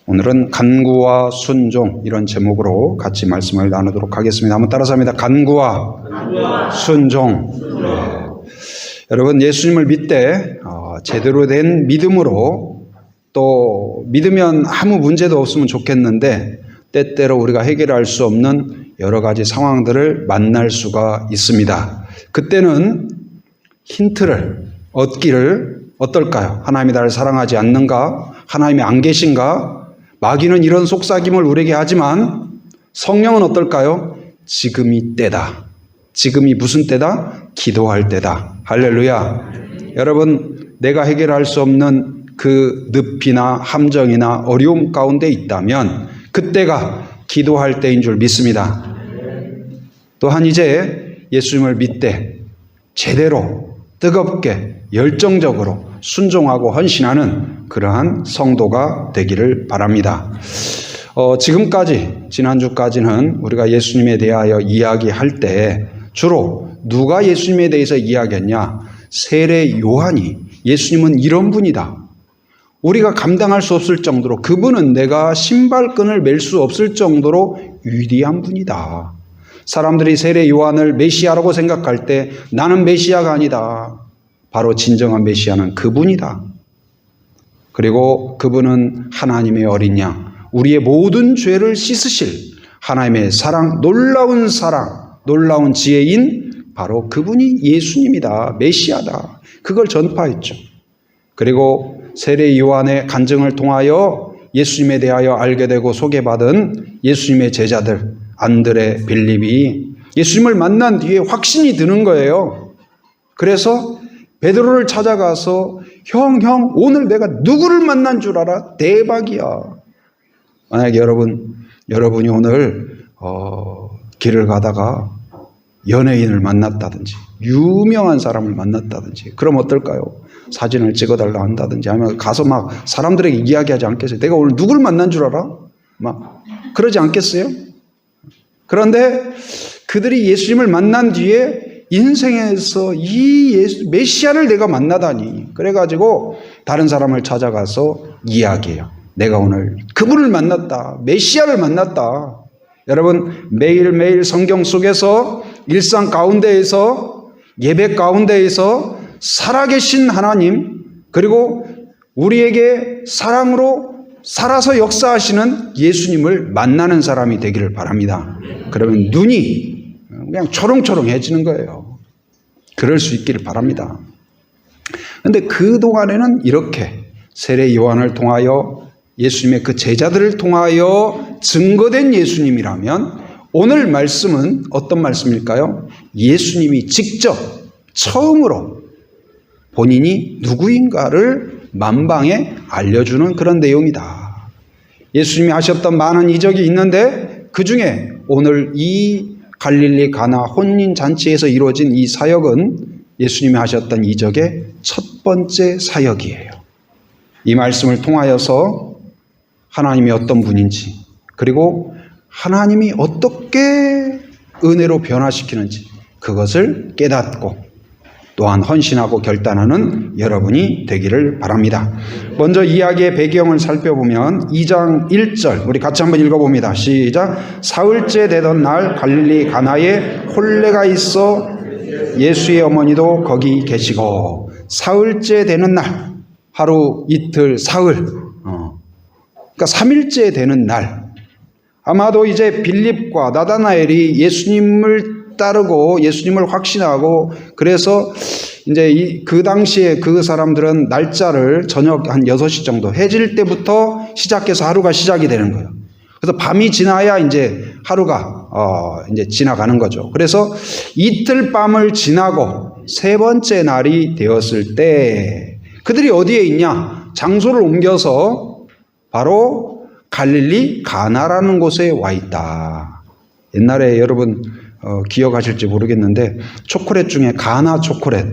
오늘은 간구와 순종 이런 제목으로 같이 말씀을 나누도록 하겠습니다. 한번 따라서 합니다. 간구와 순종. 네. 여러분 예수님을 믿되 제대로 된 믿음으로 또 믿으면 아무 문제도 없으면 좋겠는데 때때로 우리가 해결할 수 없는 여러 가지 상황들을 만날 수가 있습니다. 그때는 힌트를 얻기를 어떨까요? 하나님이 나를 사랑하지 않는가? 하나님이 안 계신가? 마귀는 이런 속삭임을 우리에게 하지만 성령은 어떨까요? 지금이 때다. 지금이 무슨 때다? 기도할 때다. 할렐루야. 여러분, 내가 해결할 수 없는 그 늪이나 함정이나 어려움 가운데 있다면 그때가 기도할 때인 줄 믿습니다. 또한 이제 예수님을 믿되 제대로 뜨겁게 열정적으로 순종하고 헌신하는 그러한 성도가 되기를 바랍니다. 지금까지 지난주까지는 우리가 예수님에 대하여 이야기할 때 주로 누가 예수님에 대해서 이야기했냐? 세례 요한이 예수님은 이런 분이다. 우리가 감당할 수 없을 정도로 그분은 내가 신발끈을 맬 수 없을 정도로 위대한 분이다. 사람들이 세례 요한을 메시아라고 생각할 때 나는 메시아가 아니다. 바로 진정한 메시아는 그분이다. 그리고 그분은 하나님의 어린 양, 우리의 모든 죄를 씻으실 하나님의 사랑, 놀라운 지혜인 바로 그분이 예수님이다. 메시아다. 그걸 전파했죠. 그리고 세례 요한의 간증을 통하여 예수님에 대하여 알게 되고 소개받은 예수님의 제자들 안드레, 빌립이 예수님을 만난 뒤에 확신이 드는 거예요. 그래서 베드로를 찾아가서 형 오늘 내가 누구를 만난 줄 알아? 대박이야. 만약에 여러분이 오늘 길을 가다가 연예인을 만났다든지 유명한 사람을 만났다든지 그럼 어떨까요? 사진을 찍어달라 한다든지 아니면 가서 막 사람들에게 이야기하지 않겠어요? 내가 오늘 누구를 만난 줄 알아? 막 그러지 않겠어요? 그런데 그들이 예수님을 만난 뒤에 인생에서 이 메시아를 내가 만나다니 그래가지고 다른 사람을 찾아가서 이야기해요. 내가 오늘 그분을 만났다. 메시아를 만났다. 여러분 매일매일 성경 속에서 일상 가운데에서 예배 가운데에서 살아계신 하나님 그리고 우리에게 사랑으로 살아서 역사하시는 예수님을 만나는 사람이 되기를 바랍니다. 그러면 눈이 그냥 초롱초롱해지는 거예요. 그럴 수 있기를 바랍니다. 그런데 그동안에는 이렇게 세례 요한을 통하여 예수님의 그 제자들을 통하여 증거된 예수님이라면 오늘 말씀은 어떤 말씀일까요? 예수님이 직접 처음으로 본인이 누구인가를 만방에 알려주는 그런 내용이다. 예수님이 하셨던 많은 이적이 있는데 그 중에 오늘 이 갈릴리 가나 혼인잔치에서 이루어진 이 사역은 예수님이 하셨던 이적의 첫 번째 사역이에요. 이 말씀을 통하여서 하나님이 어떤 분인지 그리고 하나님이 어떻게 은혜로 변화시키는지 그것을 깨닫고 또한 헌신하고 결단하는 여러분이 되기를 바랍니다. 먼저 이야기의 배경을 살펴보면 2장 1절 우리 같이 한번 읽어봅니다. 시작. 사흘째 되던 날 갈릴리 가나에 혼례가 있어 예수의 어머니도 거기 계시고 사흘째 되는 날 하루 이틀 사흘 그러니까 3일째 되는 날 아마도 이제 빌립과 나다나엘이 예수님을 따르고 예수님을 확신하고 그래서 이제 그 당시에 그 사람들은 날짜를 저녁 한 6시 정도 해질 때부터 시작해서 하루가 시작이 되는 거예요. 그래서 밤이 지나야 이제 하루가 이제 지나가는 거죠. 그래서 이틀 밤을 지나고 세 번째 날이 되었을 때 그들이 어디에 있냐? 장소를 옮겨서 바로 갈릴리 가나라는 곳에 와 있다. 옛날에 여러분 기억하실지 모르겠는데 초콜릿 중에 가나 초콜릿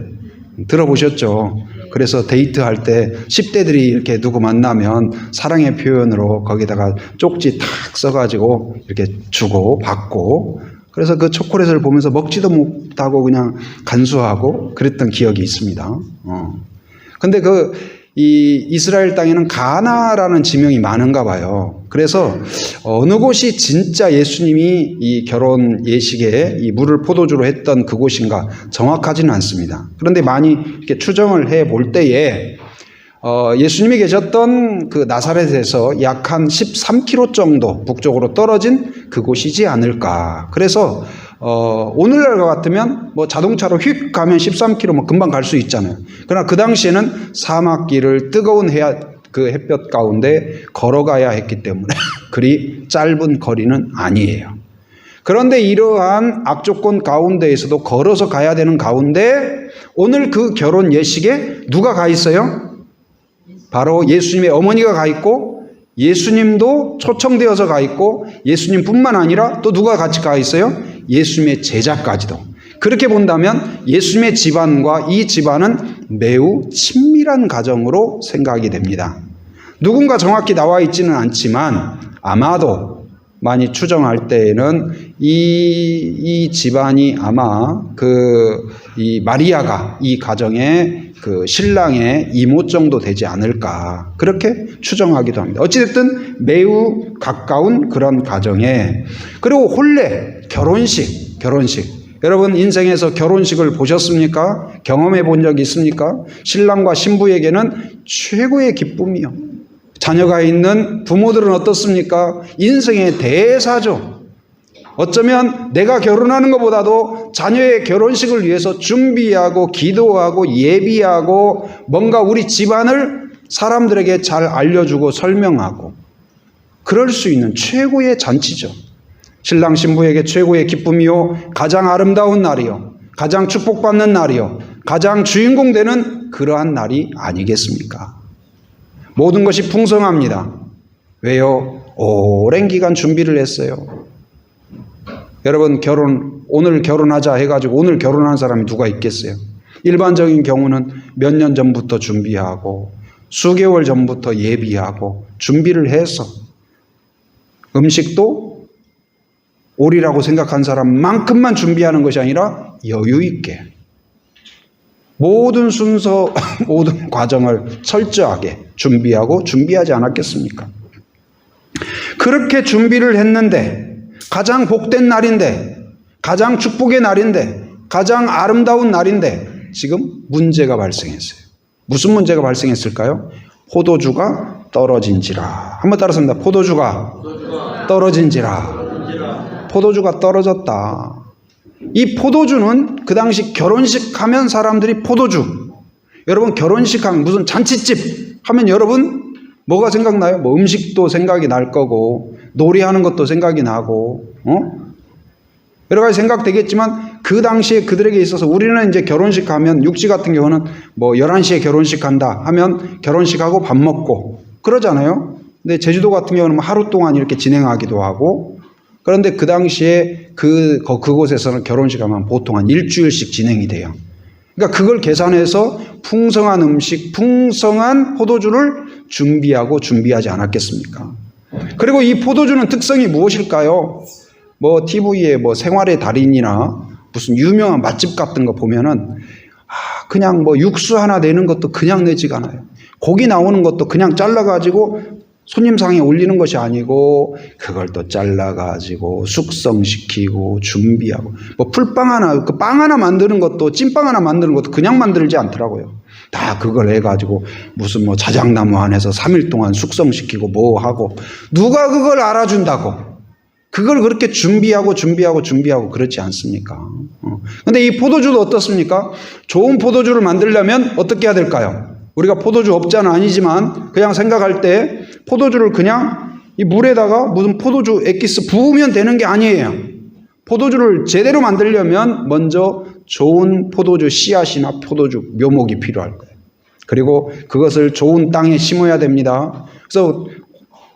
들어보셨죠? 그래서 데이트할 때 10대들이 이렇게 누구 만나면 사랑의 표현으로 거기다가 쪽지 탁 써가지고 이렇게 주고 받고 그래서 그 초콜릿을 보면서 먹지도 못하고 그냥 간수하고 그랬던 기억이 있습니다. 근데 그 이 이스라엘 땅에는 가나라는 지명이 많은가 봐요. 그래서 어느 곳이 진짜 예수님이 이 결혼 예식에 이 물을 포도주로 했던 그곳인가 정확하지는 않습니다. 그런데 많이 이렇게 추정을 해 볼 때에 예수님이 계셨던 그 나사렛에서 약 한 13km 정도 북쪽으로 떨어진 그곳이지 않을까. 그래서 오늘날과 같으면 뭐 자동차로 휙 가면 13km 뭐 금방 갈 수 있잖아요. 그러나 그 당시에는 사막길을 뜨거운 햇볕 가운데 걸어가야 했기 때문에 그리 짧은 거리는 아니에요. 그런데 이러한 악조건 가운데에서도 걸어서 가야 되는 가운데 오늘 그 결혼 예식에 누가 가 있어요? 바로 예수님의 어머니가 가 있고 예수님도 초청되어서 가 있고 예수님뿐만 아니라 또 누가 같이 가 있어요? 예수님의 제자까지도. 그렇게 본다면 예수님의 집안과 이 집안은 매우 친밀한 가정으로 생각이 됩니다. 누군가 정확히 나와 있지는 않지만 아마도 많이 추정할 때에는 이 집안이 아마 이 마리아가 이 가정의 그 신랑의 이모 정도 되지 않을까 그렇게 추정하기도 합니다. 어찌됐든 매우 가까운 그런 가정에 그리고 혼례 결혼식 여러분 인생에서 결혼식을 보셨습니까? 경험해 본 적 있습니까? 신랑과 신부에게는 최고의 기쁨이요. 자녀가 있는 부모들은 어떻습니까? 인생의 대사죠. 어쩌면 내가 결혼하는 것보다도 자녀의 결혼식을 위해서 준비하고 기도하고 예비하고 뭔가 우리 집안을 사람들에게 잘 알려주고 설명하고 그럴 수 있는 최고의 잔치죠. 신랑 신부에게 최고의 기쁨이요. 가장 아름다운 날이요. 가장 축복받는 날이요. 가장 주인공 되는 그러한 날이 아니겠습니까? 모든 것이 풍성합니다. 왜요? 오랜 기간 준비를 했어요. 여러분 오늘 결혼하자 해가지고 오늘 결혼한 사람이 누가 있겠어요? 일반적인 경우는 몇 년 전부터 준비하고 수개월 전부터 예비하고 준비를 해서 음식도 오리라고 생각한 사람만큼만 준비하는 것이 아니라 여유 있게 모든 순서 모든 과정을 철저하게 준비하고 준비하지 않았겠습니까? 그렇게 준비를 했는데 가장 복된 날인데 가장 축복의 날인데 가장 아름다운 날인데 지금 문제가 발생했어요. 무슨 문제가 발생했을까요? 포도주가 떨어진지라. 한번 따라서입니다. 포도주가 떨어진지라. 포도주가 떨어졌다. 이 포도주는 그 당시 결혼식 하면 사람들이 포도주. 여러분 결혼식 하면 무슨 잔치집 하면 여러분 뭐가 생각나요? 뭐 음식도 생각이 날 거고 놀이하는 것도 생각이 나고 여러 가지 생각되겠지만 그 당시에 그들에게 있어서 우리는 이제 결혼식 하면 육지 같은 경우는 뭐 11시에 결혼식 한다 하면 결혼식하고 밥 먹고 그러잖아요. 근데 제주도 같은 경우는 하루 동안 이렇게 진행하기도 하고 그런데 그 당시에 그곳에서는 결혼식 하면 보통 한 일주일씩 진행이 돼요. 그러니까 그걸 계산해서 풍성한 음식, 풍성한 포도주를 준비하지 않았겠습니까? 그리고 이 포도주는 특성이 무엇일까요? 뭐 TV에 뭐 생활의 달인이나 무슨 유명한 맛집 같은 거 보면은 그냥 뭐 육수 하나 내는 것도 그냥 내지가 않아요. 고기 나오는 것도 그냥 잘라가지고 손님상에 올리는 것이 아니고 그걸 또 잘라가지고 숙성시키고 준비하고 뭐 풀빵 하나 그 빵 하나 만드는 것도 찐빵 하나 만드는 것도 그냥 만들지 않더라고요. 다 그걸 해가지고 무슨 뭐 자작나무 안에서 3일 동안 숙성시키고 뭐 하고 누가 그걸 알아준다고 그걸 그렇게 준비하고 그렇지 않습니까? 근데 이 포도주도 어떻습니까? 좋은 포도주를 만들려면 어떻게 해야 될까요? 우리가 포도주 업자는 아니지만 그냥 생각할 때 포도주를 그냥 이 물에다가 무슨 포도주 액기스 부으면 되는 게 아니에요. 포도주를 제대로 만들려면 먼저 좋은 포도주 씨앗이나 포도주 묘목이 필요할 거예요. 그리고 그것을 좋은 땅에 심어야 됩니다. 그래서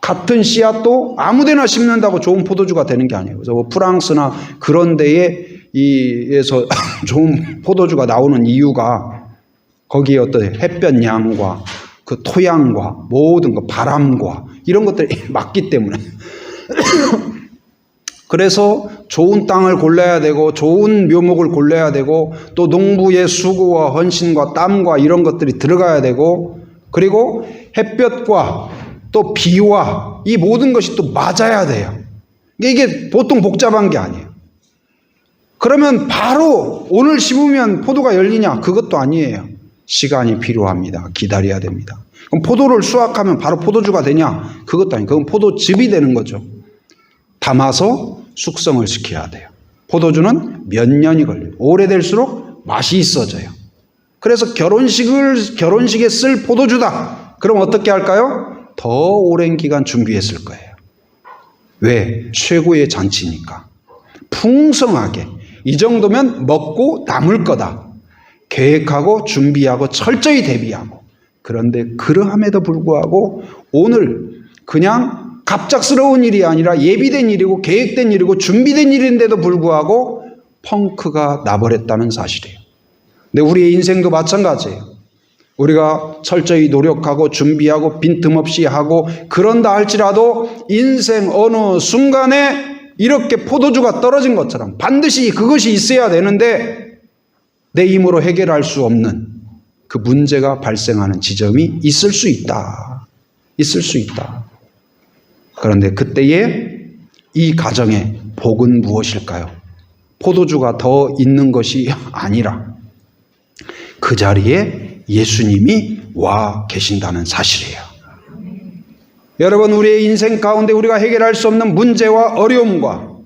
같은 씨앗도 아무데나 심는다고 좋은 포도주가 되는 게 아니에요. 그래서 뭐 프랑스나 그런 데에서 좋은 포도주가 나오는 이유가 거기에 어떤 햇볕 양과 그 토양과 모든 그 바람과 이런 것들이 맞기 때문에 그래서 좋은 땅을 골라야 되고 좋은 묘목을 골라야 되고 또 농부의 수고와 헌신과 땀과 이런 것들이 들어가야 되고 그리고 햇볕과 또 비와 이 모든 것이 또 맞아야 돼요. 이게 보통 복잡한 게 아니에요. 그러면 바로 오늘 심으면 포도가 열리냐? 그것도 아니에요. 시간이 필요합니다. 기다려야 됩니다. 그럼 포도를 수확하면 바로 포도주가 되냐? 그것도 아니에요. 그건 포도즙이 되는 거죠. 담아서 숙성을 시켜야 돼요. 포도주는 몇 년이 걸려요. 오래될수록 맛이 있어져요. 그래서 결혼식에 쓸 포도주다. 그럼 어떻게 할까요? 더 오랜 기간 준비했을 거예요. 왜? 최고의 잔치니까. 풍성하게. 이 정도면 먹고 남을 거다. 계획하고 준비하고 철저히 대비하고. 그런데 그러함에도 불구하고 오늘 그냥 갑작스러운 일이 아니라 예비된 일이고 계획된 일이고 준비된 일인데도 불구하고 펑크가 나버렸다는 사실이에요. 근데 우리의 인생도 마찬가지예요. 우리가 철저히 노력하고 준비하고 빈틈없이 하고 그런다 할지라도 인생 어느 순간에 이렇게 포도주가 떨어진 것처럼 반드시 그것이 있어야 되는데 내 힘으로 해결할 수 없는 그 문제가 발생하는 지점이 있을 수 있다. 있을 수 있다. 그런데 그때에 이 가정의 복은 무엇일까요? 포도주가 더 있는 것이 아니라 그 자리에 예수님이 와 계신다는 사실이에요. 여러분, 우리의 인생 가운데 우리가 해결할 수 없는 문제와 어려움과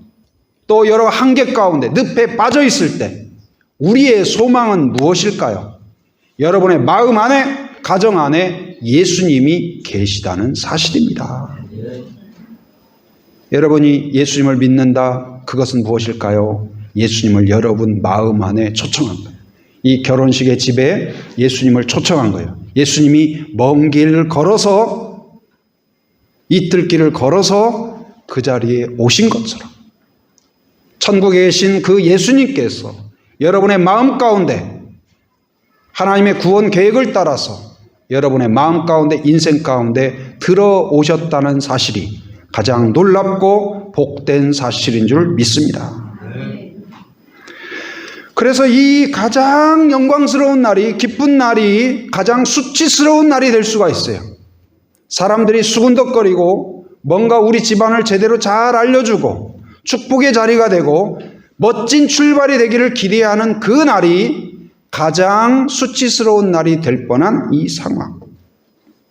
또 여러 한계 가운데 늪에 빠져 있을 때 우리의 소망은 무엇일까요? 여러분의 마음 안에, 가정 안에 예수님이 계시다는 사실입니다. 여러분이 예수님을 믿는다. 그것은 무엇일까요? 예수님을 여러분 마음 안에 초청한 거예요. 이 결혼식의 집에 예수님을 초청한 거예요. 예수님이 먼 길을 걸어서 이틀길을 걸어서 그 자리에 오신 것처럼 천국에 계신 그 예수님께서 여러분의 마음 가운데 하나님의 구원 계획을 따라서 여러분의 마음 가운데 인생 가운데 들어오셨다는 사실이 가장 놀랍고 복된 사실인 줄 믿습니다. 그래서 이 가장 영광스러운 날이, 기쁜 날이 가장 수치스러운 날이 될 수가 있어요. 사람들이 수군덕거리고 뭔가 우리 집안을 제대로 잘 알려주고 축복의 자리가 되고 멋진 출발이 되기를 기대하는 그 날이 가장 수치스러운 날이 될 뻔한 이 상황.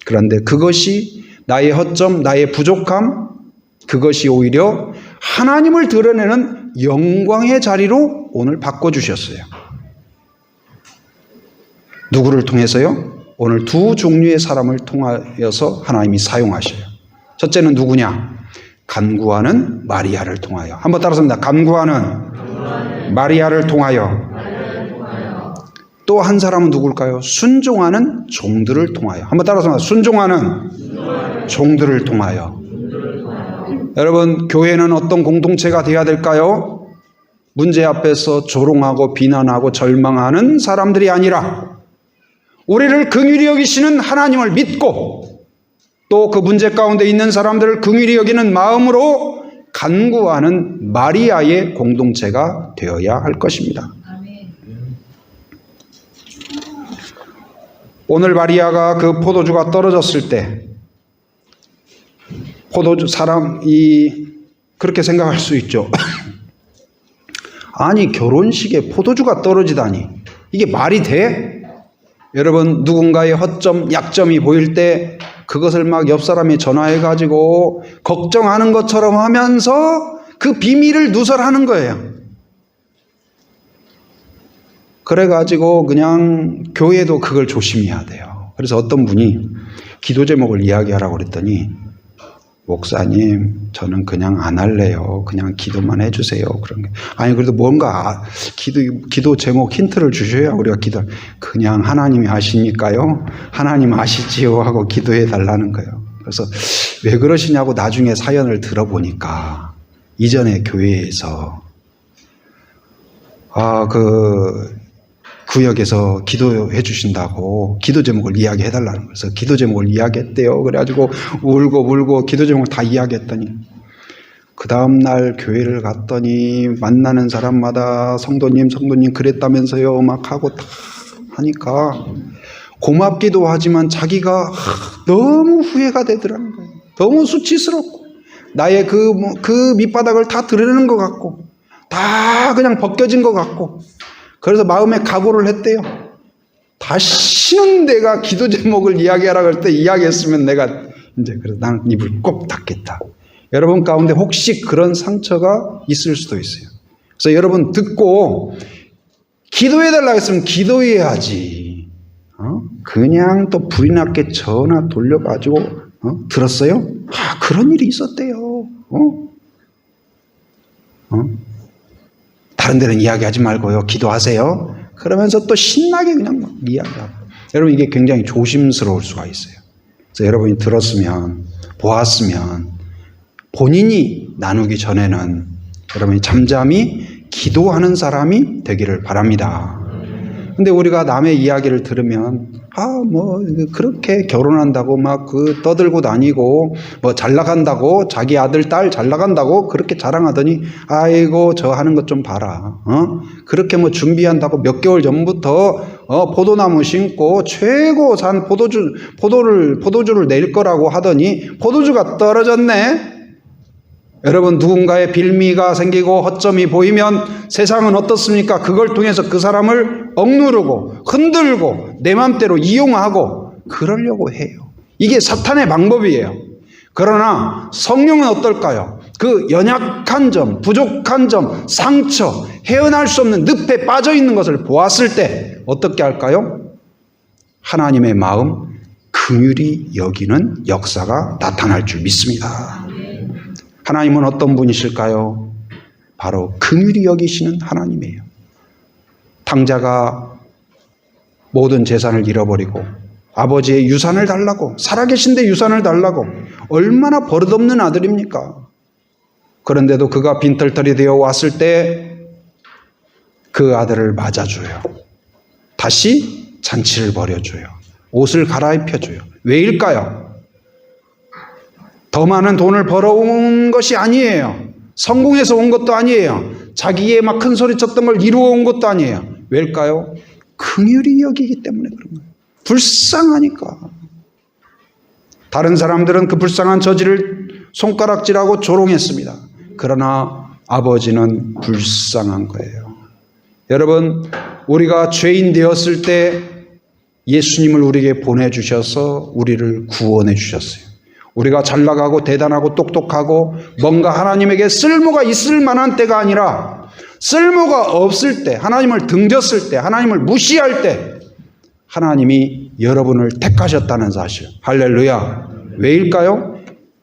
그런데 그것이 나의 허점, 나의 부족함, 그것이 오히려 하나님을 드러내는 영광의 자리로 오늘 바꿔주셨어요. 누구를 통해서요? 오늘 두 종류의 사람을 통하여서 하나님이 사용하셔요. 첫째는 누구냐? 간구하는 마리아를 통하여. 한번 따라서 합니다. 간구하는 마리아를 통하여. 또 한 사람은 누굴까요? 순종하는 종들을 통하여. 한번 따라서 합니다. 순종하는 종들을 통하여. 여러분, 교회는 어떤 공동체가 되어야 될까요? 문제 앞에서 조롱하고 비난하고 절망하는 사람들이 아니라 우리를 긍휼히 여기시는 하나님을 믿고 또 그 문제 가운데 있는 사람들을 긍휼히 여기는 마음으로 간구하는 마리아의 공동체가 되어야 할 것입니다. 오늘 마리아가 그 포도주가 떨어졌을 때 포도주 사람이 그렇게 생각할 수 있죠. 아니, 결혼식에 포도주가 떨어지다니 이게 말이 돼? 여러분, 누군가의 허점, 약점이 보일 때 그것을 막 옆 사람이 전화해가지고 걱정하는 것처럼 하면서 그 비밀을 누설하는 거예요. 그래가지고 그냥 교회도 그걸 조심해야 돼요. 그래서 어떤 분이 기도 제목을 이야기하라고 그랬더니 목사님, 저는 그냥 안 할래요. 그냥 기도만 해주세요. 그런 게. 아니, 그래도 뭔가 기도 제목 힌트를 주셔야 우리가 그냥 하나님이 아시니까요. 하나님 아시지요 하고 기도해 달라는 거예요. 그래서 왜 그러시냐고 나중에 사연을 들어보니까 이전에 교회에서 구역에서 기도해 주신다고 기도 제목을 이야기해 달라는 거예요. 그래서 기도 제목을 이야기했대요. 그래가지고 울고 기도 제목을 다 이야기했더니 그 다음날 교회를 갔더니 만나는 사람마다 성도님 그랬다면서요 막 하고 다 하니까 고맙기도 하지만 자기가 너무 후회가 되더라는 거예요. 너무 수치스럽고 나의 그 밑바닥을 다 드러내는 것 같고 다 그냥 벗겨진 것 같고 그래서 마음에 각오를 했대요. 다시는 내가 기도 제목을 이야기하라 그럴 때 이야기했으면 내가 이제 그래서 나는 입을 꼭 닫겠다. 여러분 가운데 혹시 그런 상처가 있을 수도 있어요. 그래서 여러분 듣고 기도해달라고 했으면 기도해야지. 그냥 또 불이 났게 전화 돌려가지고 들었어요? 그런 일이 있었대요. 다른 데는 이야기하지 말고요. 기도하세요. 그러면서 또 신나게 그냥 막 이야기하고. 여러분 이게 굉장히 조심스러울 수가 있어요. 그래서 여러분이 들었으면 보았으면 본인이 나누기 전에는 여러분이 잠잠히 기도하는 사람이 되기를 바랍니다. 근데 우리가 남의 이야기를 들으면 그렇게 결혼한다고 막 떠들고 다니고 잘 나간다고 자기 아들 딸 잘 나간다고 그렇게 자랑하더니 아이고 저 하는 것 좀 봐라. 그렇게 준비한다고 몇 개월 전부터 포도나무 심고 최고 산 포도주를 낼 거라고 하더니 포도주가 떨어졌네. 여러분 누군가의 빌미가 생기고 허점이 보이면 세상은 어떻습니까? 그걸 통해서 그 사람을 억누르고 흔들고 내 맘대로 이용하고 그러려고 해요. 이게 사탄의 방법이에요. 그러나 성령은 어떨까요? 그 연약한 점, 부족한 점, 상처, 헤어날 수 없는 늪에 빠져 있는 것을 보았을 때 어떻게 할까요? 하나님의 마음 긍휼히 여기는 역사가 나타날 줄 믿습니다. 하나님은 어떤 분이실까요? 바로 긍휼히 여기시는 하나님이에요. 탕자가 모든 재산을 잃어버리고 아버지의 유산을 달라고 살아계신데 유산을 달라고 얼마나 버릇없는 아들입니까? 그런데도 그가 빈털털이 되어 왔을 때 그 아들을 맞아줘요. 다시 잔치를 벌여줘요. 옷을 갈아입혀줘요. 왜일까요? 더 많은 돈을 벌어온 것이 아니에요. 성공해서 온 것도 아니에요. 자기의 막 큰 소리 쳤던 걸 이루어 온 것도 아니에요. 왜일까요? 긍휼히 여기기 때문에 그런 거예요. 불쌍하니까. 다른 사람들은 그 불쌍한 저지를 손가락질하고 조롱했습니다. 그러나 아버지는 불쌍한 거예요. 여러분, 우리가 죄인 되었을 때 예수님을 우리에게 보내주셔서 우리를 구원해 주셨어요. 우리가 잘 나가고 대단하고 똑똑하고 뭔가 하나님에게 쓸모가 있을 만한 때가 아니라 쓸모가 없을 때, 하나님을 등졌을 때, 하나님을 무시할 때 하나님이 여러분을 택하셨다는 사실. 할렐루야. 왜일까요?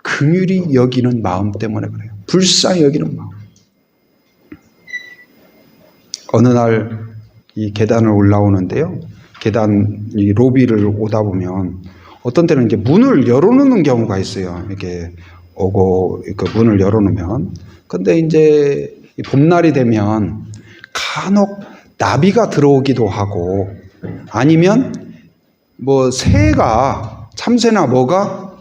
긍휼히 여기는 마음 때문에 그래요. 불쌍히 여기는 마음. 어느 날 이 계단을 올라오는데요. 계단 이 로비를 오다 보면 어떤 때는 이제 문을 열어놓는 경우가 있어요. 이렇게 오고 그 문을 열어놓으면. 근데 이제 봄날이 되면 간혹 나비가 들어오기도 하고 아니면 새가 참새나 뭐가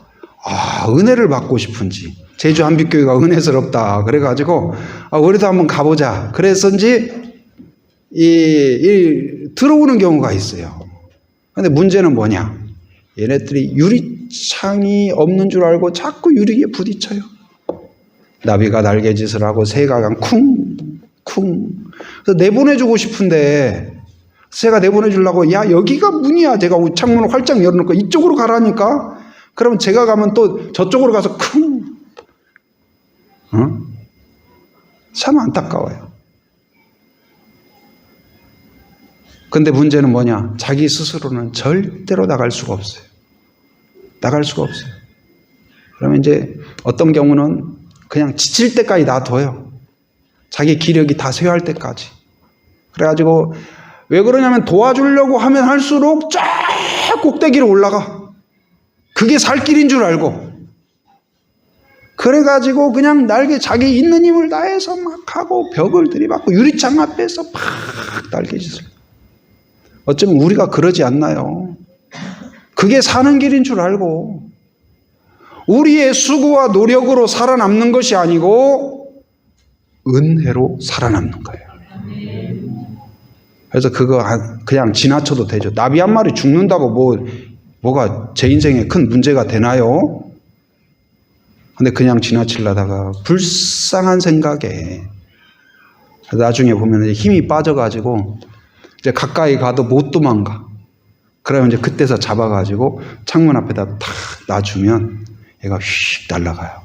은혜를 받고 싶은지 제주 한빛교회가 은혜스럽다 그래가지고 우리도 한번 가보자 그랬었는지 들어오는 경우가 있어요. 근데 문제는 뭐냐? 얘네들이 유리창이 없는 줄 알고 자꾸 유리에 부딪혀요. 나비가 날개짓을 하고 새가 그냥 쿵쿵. 그래서 내보내주고 싶은데 새가 내보내주려고 야 여기가 문이야. 제가 창문을 활짝 열어놓고 이쪽으로 가라니까. 그러면 제가 가면 또 저쪽으로 가서 쿵. 참 안타까워요. 근데 문제는 뭐냐? 자기 스스로는 절대로 나갈 수가 없어요. 나갈 수가 없어요. 그러면 이제 어떤 경우는 그냥 지칠 때까지 놔둬요. 자기 기력이 다 쇠할 때까지. 그래가지고 왜 그러냐면 도와주려고 하면 할수록 쫙 꼭대기로 올라가. 그게 살 길인 줄 알고. 그래가지고 그냥 자기 있는 힘을 다해서 막 하고 벽을 들이받고 유리창 앞에서 팍 날개짓을. 어쩌면 우리가 그러지 않나요? 그게 사는 길인 줄 알고 우리의 수고와 노력으로 살아남는 것이 아니고 은혜로 살아남는 거예요. 그래서 그거 그냥 지나쳐도 되죠. 나비 한 마리 죽는다고 뭐가 제 인생에 큰 문제가 되나요? 근데 그냥 지나치려다가 불쌍한 생각에 나중에 보면 힘이 빠져가지고 이제 가까이 가도 못 도망가. 그러면 이제 그때서 잡아가지고 창문 앞에다 탁 놔주면 얘가 휙 날아가요.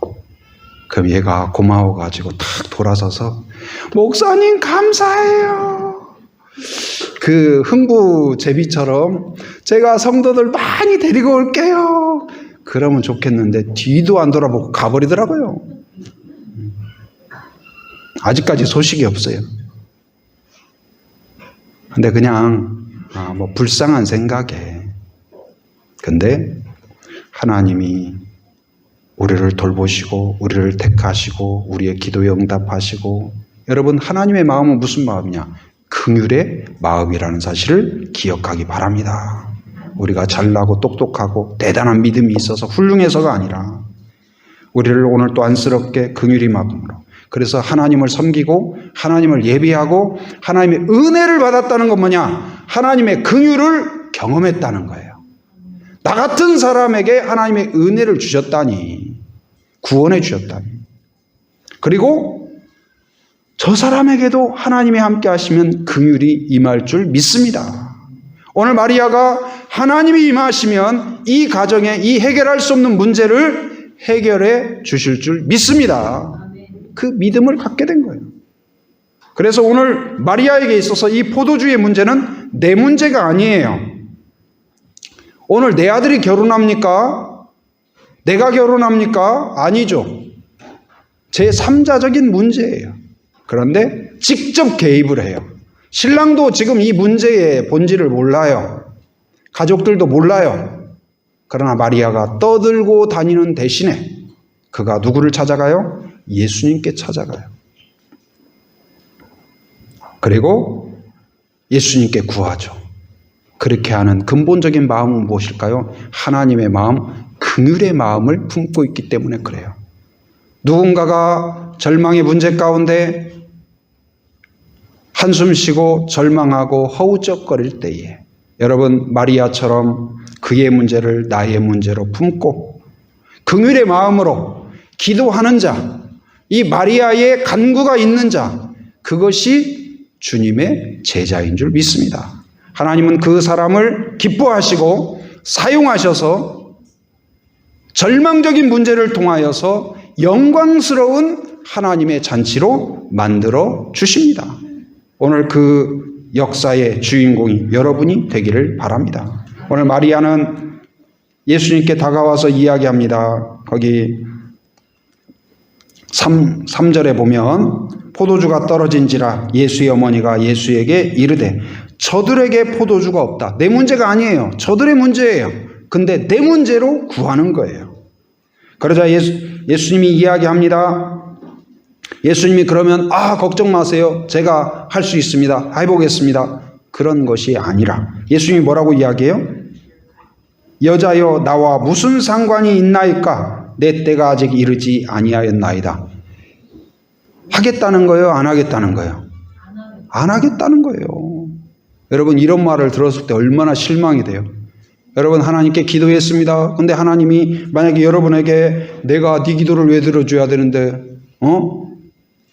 그럼 얘가 고마워가지고 탁 돌아서서 목사님 감사해요. 그 흥부제비처럼 제가 성도들 많이 데리고 올게요. 그러면 좋겠는데 뒤도 안 돌아보고 가버리더라고요. 아직까지 소식이 없어요. 근데 그냥 불쌍한 생각에. 근데 하나님이 우리를 돌보시고 우리를 택하시고 우리의 기도에 응답하시고, 여러분 하나님의 마음은 무슨 마음이냐? 긍휼의 마음이라는 사실을 기억하기 바랍니다. 우리가 잘나고 똑똑하고 대단한 믿음이 있어서 훌륭해서가 아니라 우리를 오늘 또 안쓰럽게 긍휼히 마음으로, 그래서 하나님을 섬기고 하나님을 예배하고 하나님의 은혜를 받았다는 건 뭐냐? 하나님의 긍휼을 경험했다는 거예요. 나 같은 사람에게 하나님의 은혜를 주셨다니, 구원해 주셨다니, 그리고 저 사람에게도 하나님이 함께 하시면 긍휼이 임할 줄 믿습니다. 오늘 마리아가 하나님이 임하시면 이 가정에 이 해결할 수 없는 문제를 해결해 주실 줄 믿습니다. 그 믿음을 갖게 된 거예요. 그래서 오늘 마리아에게 있어서 이 포도주의 문제는 내 문제가 아니에요. 오늘 내 아들이 결혼합니까? 내가 결혼합니까? 아니죠. 제3자적인 문제예요. 그런데 직접 개입을 해요. 신랑도 지금 이 문제의 본질을 몰라요. 가족들도 몰라요. 그러나 마리아가 떠들고 다니는 대신에 그가 누구를 찾아가요? 예수님께 찾아가요. 그리고 예수님께 구하죠. 그렇게 하는 근본적인 마음은 무엇일까요? 하나님의 마음, 긍휼의 마음을 품고 있기 때문에 그래요. 누군가가 절망의 문제 가운데 한숨 쉬고 절망하고 허우적거릴 때에 여러분 마리아처럼 그의 문제를 나의 문제로 품고 긍휼의 마음으로 기도하는 자, 이 마리아의 간구가 있는 자, 그것이 주님의 제자인 줄 믿습니다. 하나님은 그 사람을 기뻐하시고 사용하셔서 절망적인 문제를 통하여서 영광스러운 하나님의 잔치로 만들어 주십니다. 오늘 그 역사의 주인공이 여러분이 되기를 바랍니다. 오늘 마리아는 예수님께 다가와서 이야기합니다. 거기 3절에 보면 포도주가 떨어진지라 예수의 어머니가 예수에게 이르되 저들에게 포도주가 없다. 내 문제가 아니에요. 저들의 문제예요. 근데 내 문제로 구하는 거예요. 그러자 예수님이 이야기합니다. 예수님이 그러면 걱정 마세요. 제가 할 수 있습니다. 해보겠습니다. 그런 것이 아니라 예수님이 뭐라고 이야기해요? 여자여 나와 무슨 상관이 있나이까? 내 때가 아직 이르지 아니하였나이다. 하겠다는 거예요? 안 하겠다는 거예요? 안 하겠다는 거예요. 여러분 이런 말을 들었을 때 얼마나 실망이 돼요. 여러분 하나님께 기도했습니다. 근데 하나님이 만약에 여러분에게 내가 네 기도를 왜 들어줘야 되는데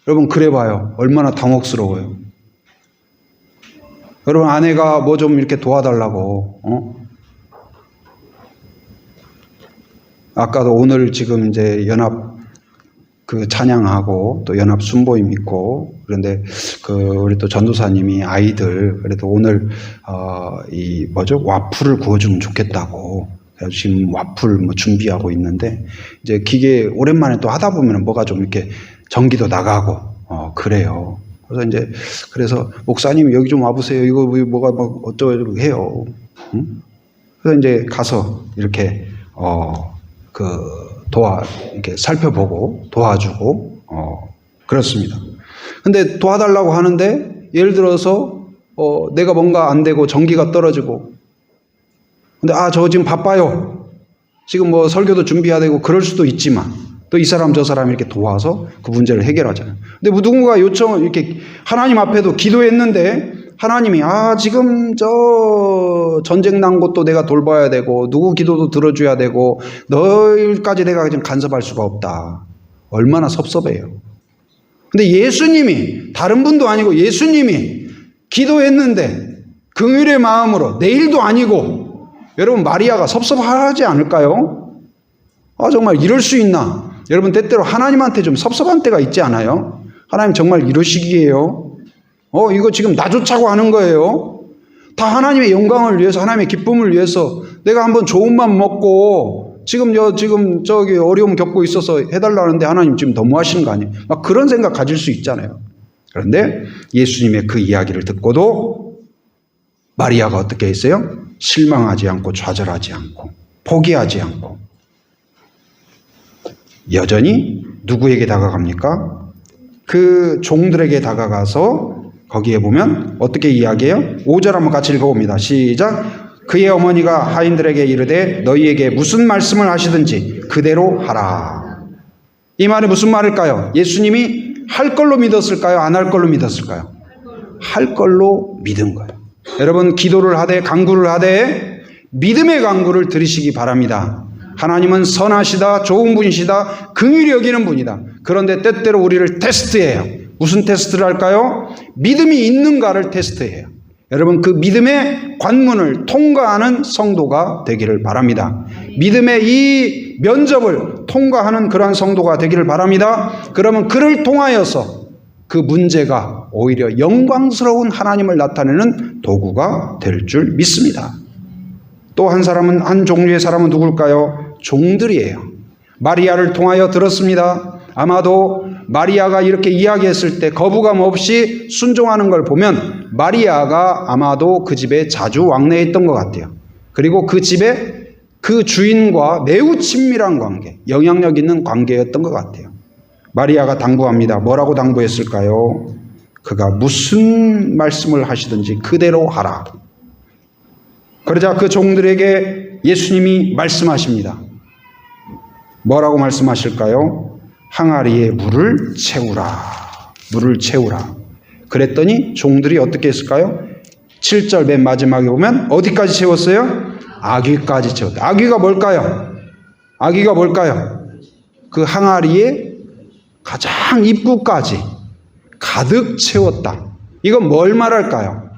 여러분 그래봐요. 얼마나 당혹스러워요. 여러분 아내가 뭐 좀 이렇게 도와달라고 아까도 오늘 지금 이제 연합 그 찬양하고 또 연합 순보임 있고 그런데 우리 또 전도사님이 아이들 그래도 오늘 와플을 구워주면 좋겠다고 지금 와플 준비하고 있는데 이제 기계 오랜만에 또 하다 보면 뭐가 좀 이렇게 전기도 나가고 그래요. 그래서 목사님 여기 좀 와보세요. 이거 뭐가 어쩌고 해요. 응? 그래서 이제 가서 이렇게 이렇게 살펴보고 도와주고 그렇습니다. 근데 도와달라고 하는데 예를 들어서 내가 뭔가 안 되고 전기가 떨어지고 근데 저거 지금 바빠요. 지금 뭐 설교도 준비해야 되고 그럴 수도 있지만 또 이 사람 저 사람 이렇게 도와서 그 문제를 해결하잖아요. 근데 누군가 요청을 이렇게 하나님 앞에도 기도했는데 하나님이 지금 저 전쟁 난 곳도 내가 돌봐야 되고 누구 기도도 들어줘야 되고 너희까지 내가 지금 간섭할 수가 없다. 얼마나 섭섭해요. 근데 예수님이, 다른 분도 아니고 예수님이 기도했는데 긍휼의 마음으로 내일도 아니고, 여러분 마리아가 섭섭하지 않을까요? 정말 이럴 수 있나? 여러분 때때로 하나님한테 좀 섭섭한 때가 있지 않아요? 하나님 정말 이러시기에요? 이거 지금 나 좋자고 하는 거예요? 다 하나님의 영광을 위해서, 하나님의 기쁨을 위해서 내가 한번 좋은 맘 먹고 지금 저기 어려움 겪고 있어서 해달라는데 하나님 지금 너무하시는 거 아니에요? 막 그런 생각 가질 수 있잖아요. 그런데 예수님의 그 이야기를 듣고도 마리아가 어떻게 했어요? 실망하지 않고 좌절하지 않고 포기하지 않고 여전히 누구에게 다가갑니까? 그 종들에게 다가가서 거기에 보면 어떻게 이야기해요? 5절 한번 같이 읽어봅니다. 시작. 그의 어머니가 하인들에게 이르되 너희에게 무슨 말씀을 하시든지 그대로 하라. 이 말이 무슨 말일까요? 예수님이 할 걸로 믿었을까요? 안 할 걸로 믿었을까요? 할 걸로 믿은 거예요. 여러분 기도를 하되 간구를 하되 믿음의 간구를 들으시기 바랍니다. 하나님은 선하시다, 좋은 분이시다, 긍휼히 여기는 분이다. 그런데 때때로 우리를 테스트해요. 무슨 테스트를 할까요? 믿음이 있는가를 테스트해요. 여러분 그 믿음의 관문을 통과하는 성도가 되기를 바랍니다. 믿음의 이 면접을 통과하는 그러한 성도가 되기를 바랍니다. 그러면 그를 통하여서 그 문제가 오히려 영광스러운 하나님을 나타내는 도구가 될 줄 믿습니다. 또 한 사람은, 한 종류의 사람은 누굴까요? 종들이에요. 마리아를 통하여 들었습니다. 아마도 마리아가 이렇게 이야기했을 때 거부감 없이 순종하는 걸 보면 마리아가 아마도 그 집에 자주 왕래했던 것 같아요. 그리고 그 집에 그 주인과 매우 친밀한 관계, 영향력 있는 관계였던 것 같아요. 마리아가 당부합니다. 뭐라고 당부했을까요? 그가 무슨 말씀을 하시든지 그대로 하라. 그러자 그 종들에게 예수님이 말씀하십니다. 뭐라고 말씀하실까요? 항아리에 물을 채우라. 물을 채우라. 그랬더니 종들이 어떻게 했을까요? 7절 맨 마지막에 보면 어디까지 채웠어요? 아귀까지 채웠다. 아귀가 뭘까요? 아귀가 뭘까요? 그 항아리에 가장 입구까지 가득 채웠다. 이건 뭘 말할까요?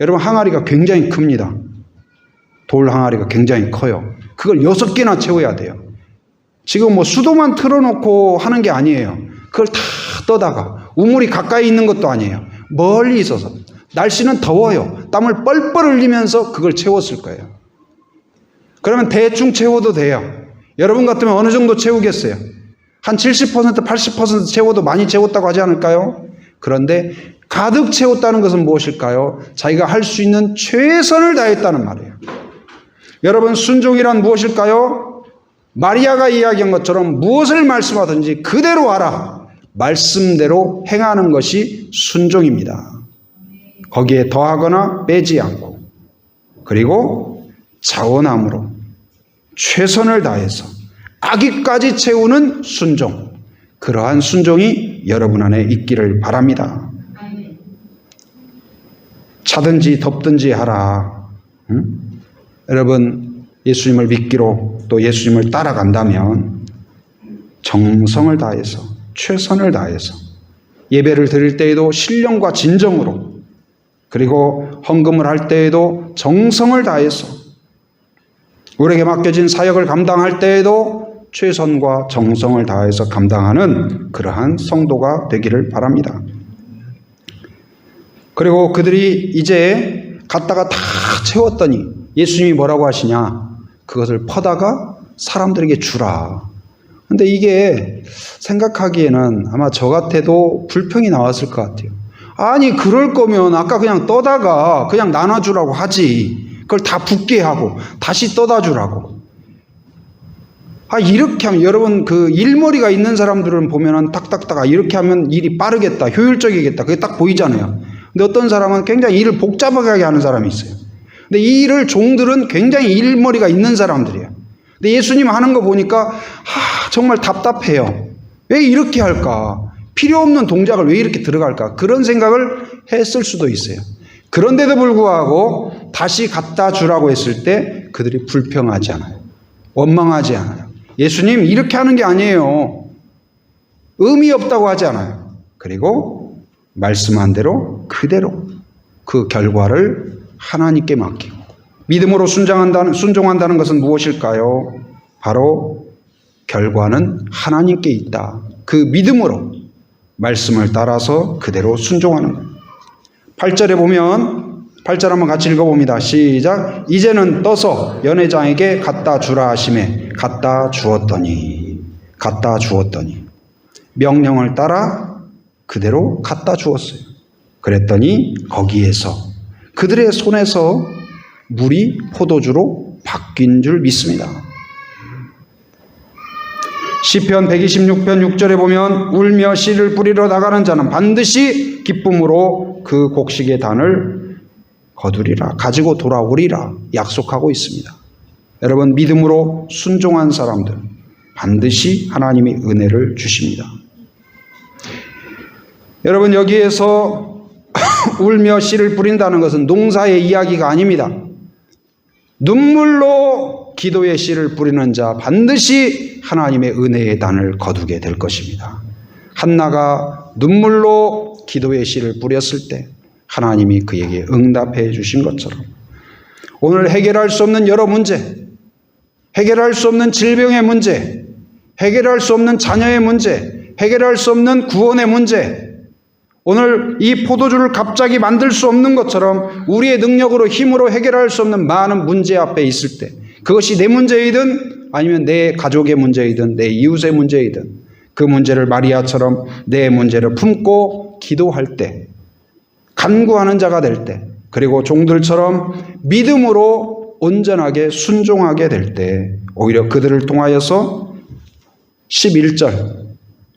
여러분 항아리가 굉장히 큽니다. 돌 항아리가 굉장히 커요. 그걸 6개나 채워야 돼요. 지금 수도만 틀어놓고 하는 게 아니에요. 그걸 다 떠다가 우물이 가까이 있는 것도 아니에요. 멀리 있어서 날씨는 더워요. 땀을 뻘뻘 흘리면서 그걸 채웠을 거예요. 그러면 대충 채워도 돼요. 여러분 같으면 어느 정도 채우겠어요? 한 70%, 80% 채워도 많이 채웠다고 하지 않을까요? 그런데 가득 채웠다는 것은 무엇일까요? 자기가 할 수 있는 최선을 다했다는 말이에요. 여러분 순종이란 무엇일까요? 마리아가 이야기한 것처럼 무엇을 말씀하든지 그대로 하라. 말씀대로 행하는 것이 순종입니다. 거기에 더하거나 빼지 않고 그리고 자원함으로 최선을 다해서 아기까지 채우는 순종. 그러한 순종이 여러분 안에 있기를 바랍니다. 차든지 덥든지 하라. 여러분 예수님을 믿기로 또 예수님을 따라간다면 정성을 다해서 최선을 다해서 예배를 드릴 때에도 신령과 진정으로 그리고 헌금을 할 때에도 정성을 다해서 우리에게 맡겨진 사역을 감당할 때에도 최선과 정성을 다해서 감당하는 그러한 성도가 되기를 바랍니다. 그리고 그들이 이제 갔다가 다 채웠더니 예수님이 뭐라고 하시냐? 그것을 퍼다가 사람들에게 주라. 근데 이게 생각하기에는 아마 저 같아도 불평이 나왔을 것 같아요. 아니 그럴 거면 아까 그냥 떠다가 그냥 나눠주라고 하지. 그걸 다 붓게 하고 다시 떠다 주라고. 이렇게 하면 여러분 그 일머리가 있는 사람들은 보면은 딱딱딱 이렇게 하면 일이 빠르겠다, 효율적이겠다. 그게 딱 보이잖아요. 근데 어떤 사람은 굉장히 일을 복잡하게 하는 사람이 있어요. 근데 이 일을 종들은 굉장히 일머리가 있는 사람들이에요. 근데 예수님 하는 거 보니까 정말 답답해요. 왜 이렇게 할까? 필요 없는 동작을 왜 이렇게 들어갈까? 그런 생각을 했을 수도 있어요. 그런데도 불구하고 다시 갖다 주라고 했을 때 그들이 불평하지 않아요. 원망하지 않아요. 예수님 이렇게 하는 게 아니에요. 의미 없다고 하지 않아요. 그리고 말씀한 대로 그대로 그 결과를 하나님께 맡기고, 믿음으로 순종한다는 것은 무엇일까요? 바로 결과는 하나님께 있다. 그 믿음으로 말씀을 따라서 그대로 순종하는 거예요. 8절에 보면, 8절 한번 같이 읽어봅니다. 시작. 이제는 떠서 연회장에게 갖다 주라 하시매 갖다 주었더니 명령을 따라 그대로 갖다 주었어요. 그랬더니 거기에서 그들의 손에서 물이 포도주로 바뀐 줄 믿습니다. 시편 126편 6절에 보면 울며 씨를 뿌리러 나가는 자는 반드시 기쁨으로 그 곡식의 단을 거두리라, 가지고 돌아오리라 약속하고 있습니다. 여러분, 믿음으로 순종한 사람들 반드시 하나님이 은혜를 주십니다. 여러분, 여기에서 울며 씨를 뿌린다는 것은 농사의 이야기가 아닙니다. 눈물로 기도의 씨를 뿌리는 자 반드시 하나님의 은혜의 단을 거두게 될 것입니다. 한나가 눈물로 기도의 씨를 뿌렸을 때 하나님이 그에게 응답해 주신 것처럼 오늘 해결할 수 없는 여러 문제, 해결할 수 없는 질병의 문제, 해결할 수 없는 자녀의 문제, 해결할 수 없는 구원의 문제, 오늘 이 포도주를 갑자기 만들 수 없는 것처럼 우리의 능력으로 힘으로 해결할 수 없는 많은 문제 앞에 있을 때, 그것이 내 문제이든 아니면 내 가족의 문제이든 내 이웃의 문제이든 그 문제를 마리아처럼 내 문제를 품고 기도할 때, 간구하는 자가 될 때, 그리고 종들처럼 믿음으로 온전하게 순종하게 될 때 오히려 그들을 통하여서 11절,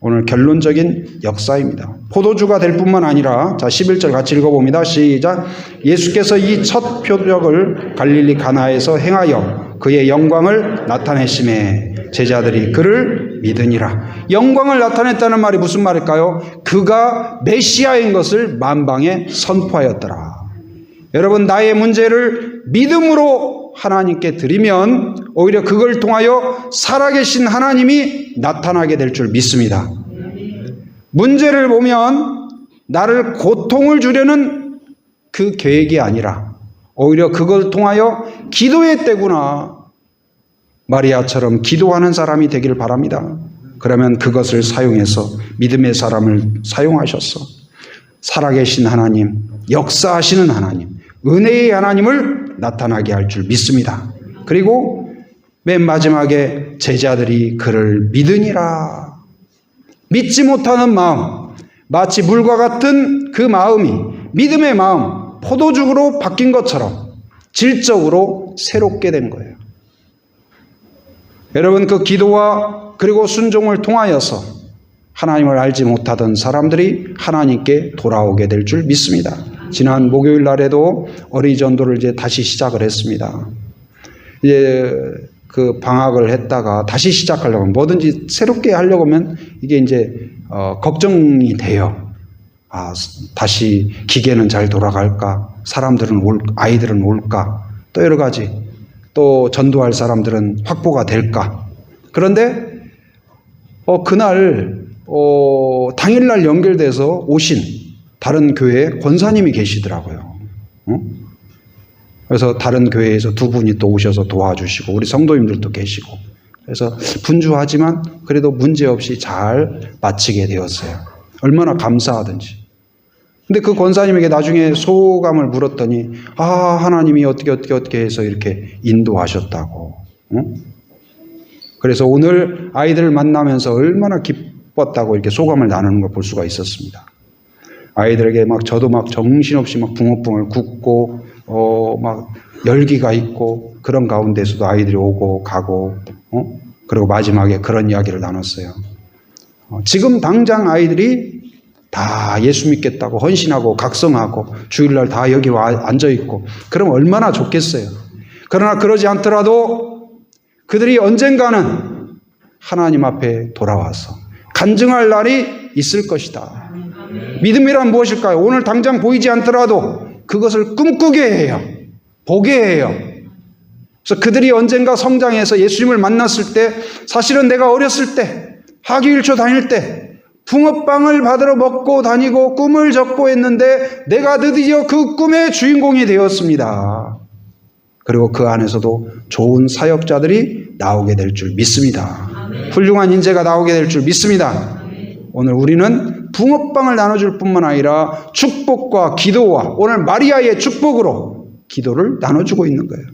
오늘 결론적인 역사입니다. 포도주가 될 뿐만 아니라, 자 11절 같이 읽어봅니다. 시작. 예수께서 이 첫 표적을 갈릴리 가나에서 행하여 그의 영광을 나타내심에 제자들이 그를 믿으니라. 영광을 나타냈다는 말이 무슨 말일까요? 그가 메시아인 것을 만방에 선포하였더라. 여러분, 나의 문제를 믿음으로 하나님께 드리면 오히려 그걸 통하여 살아계신 하나님이 나타나게 될 줄 믿습니다. 문제를 보면 나를 고통을 주려는 그 계획이 아니라 오히려 그걸 통하여 기도의 때구나, 마리아처럼 기도하는 사람이 되기를 바랍니다. 그러면 그것을 사용해서 믿음의 사람을 사용하셔서 살아계신 하나님, 역사하시는 하나님, 은혜의 하나님을 나타나게 할 줄 믿습니다. 그리고 맨 마지막에 제자들이 그를 믿으니라. 믿지 못하는 마음, 마치 물과 같은 그 마음이 믿음의 마음, 포도주로 바뀐 것처럼 질적으로 새롭게 된 거예요. 여러분, 그 기도와 그리고 순종을 통하여서 하나님을 알지 못하던 사람들이 하나님께 돌아오게 될 줄 믿습니다. 지난 목요일 날에도 어린이 전도를 이제 다시 시작을 했습니다. 이제 그 방학을 했다가 다시 시작하려면 뭐든지 새롭게 하려고 하면 이게 이제 걱정이 돼요. 아, 다시 기계는 잘 돌아갈까? 사람들은 아이들은 올까? 또 여러 가지. 또 전도할 사람들은 확보가 될까? 그런데 그날 당일날 연결돼서 오신 다른 교회에 권사님이 계시더라고요. 그래서 다른 교회에서 두 분이 또 오셔서 도와주시고 우리 성도님들도 계시고, 그래서 분주하지만 그래도 문제없이 잘 마치게 되었어요. 얼마나 감사하든지. 근데 그 권사님에게 나중에 소감을 물었더니 하나님이 어떻게 해서 이렇게 인도하셨다고. 그래서 오늘 아이들을 만나면서 얼마나 기뻤다고 이렇게 소감을 나누는 걸 볼 수가 있었습니다. 아이들에게 저도 정신없이 붕어붕을 굽고 막 열기가 있고 그런 가운데서도 아이들이 오고 가고 그리고 마지막에 그런 이야기를 나눴어요. 지금 당장 아이들이 다 예수 믿겠다고 헌신하고 각성하고 주일날 다 여기 와 앉아있고 그럼 얼마나 좋겠어요. 그러나 그러지 않더라도 그들이 언젠가는 하나님 앞에 돌아와서 간증할 날이 있을 것이다. 믿음이란 무엇일까요? 오늘 당장 보이지 않더라도 그것을 꿈꾸게 해요. 보게 해요. 그래서 그들이 언젠가 성장해서 예수님을 만났을 때 사실은 내가 어렸을 때 하기일초 다닐 때 붕어빵을 받으러 먹고 다니고 꿈을 적고 했는데 내가 드디어 그 꿈의 주인공이 되었습니다. 그리고 그 안에서도 좋은 사역자들이 나오게 될 줄 믿습니다. 훌륭한 인재가 나오게 될 줄 믿습니다. 오늘 우리는 붕어빵을 나눠줄 뿐만 아니라 축복과 기도와 오늘 마리아의 축복으로 기도를 나눠주고 있는 거예요.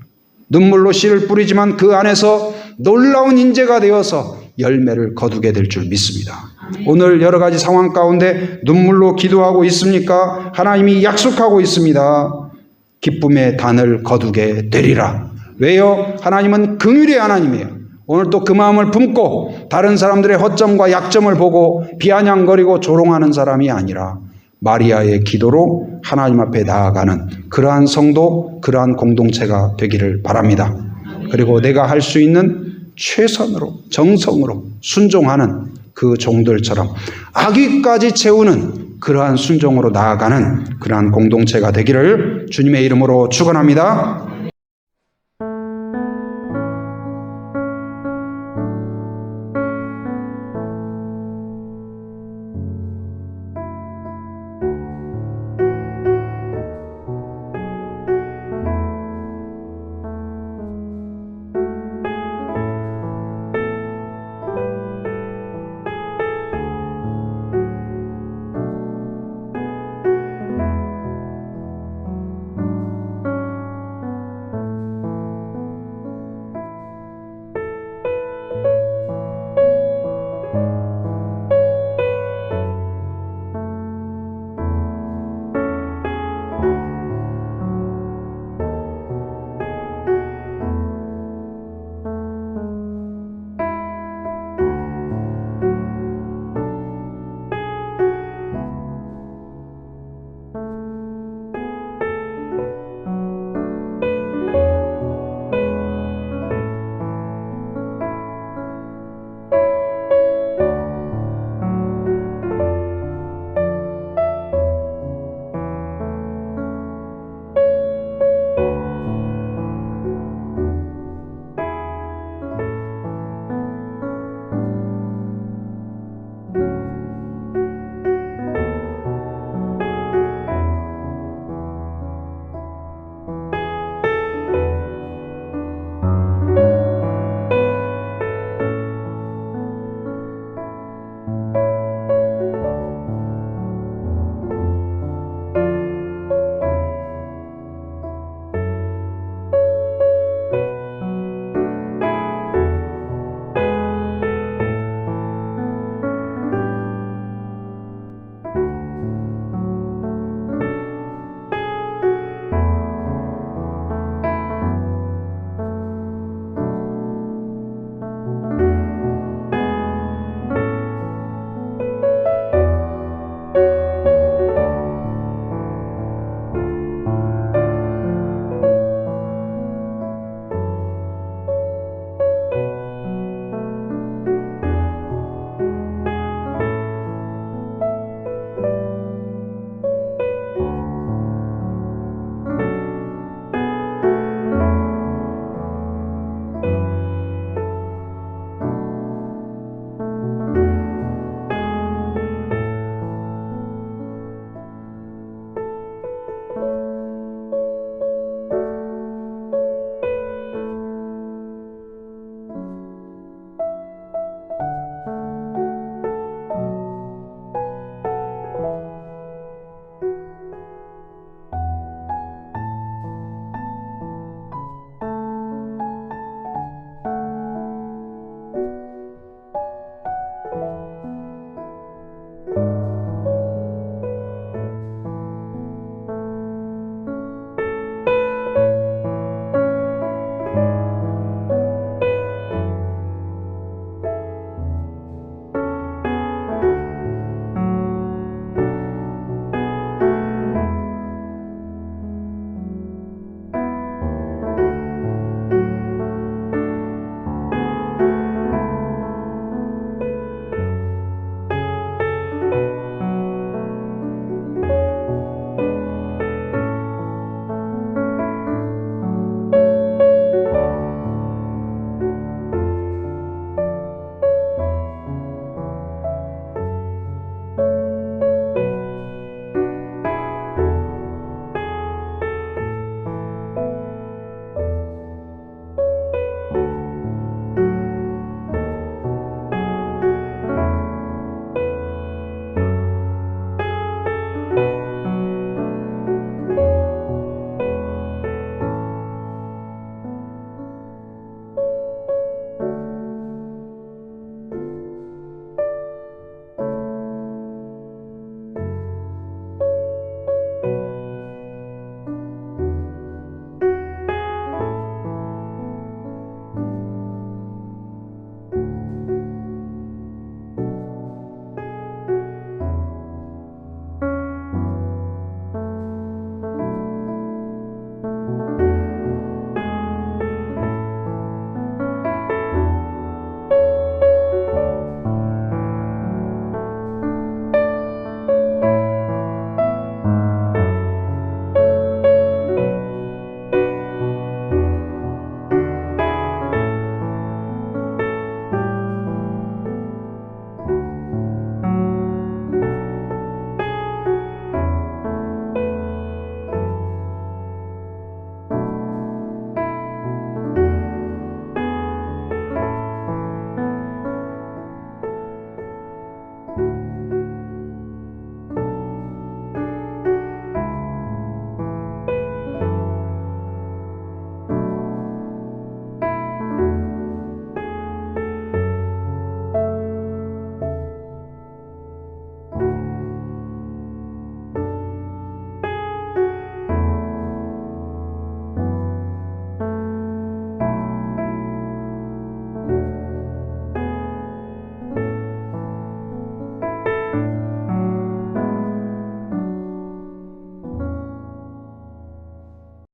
눈물로 씨를 뿌리지만 그 안에서 놀라운 인재가 되어서 열매를 거두게 될 줄 믿습니다. 오늘 여러 가지 상황 가운데 눈물로 기도하고 있습니까? 하나님이 약속하고 있습니다. 기쁨의 단을 거두게 되리라. 왜요? 하나님은 긍휼의 하나님이에요. 오늘 또 그 마음을 품고 다른 사람들의 허점과 약점을 보고 비아냥거리고 조롱하는 사람이 아니라 마리아의 기도로 하나님 앞에 나아가는 그러한 성도, 그러한 공동체가 되기를 바랍니다. 그리고 내가 할 수 있는 최선으로 정성으로 순종하는 그 종들처럼 아기까지 채우는 그러한 순종으로 나아가는 그러한 공동체가 되기를 주님의 이름으로 축원합니다.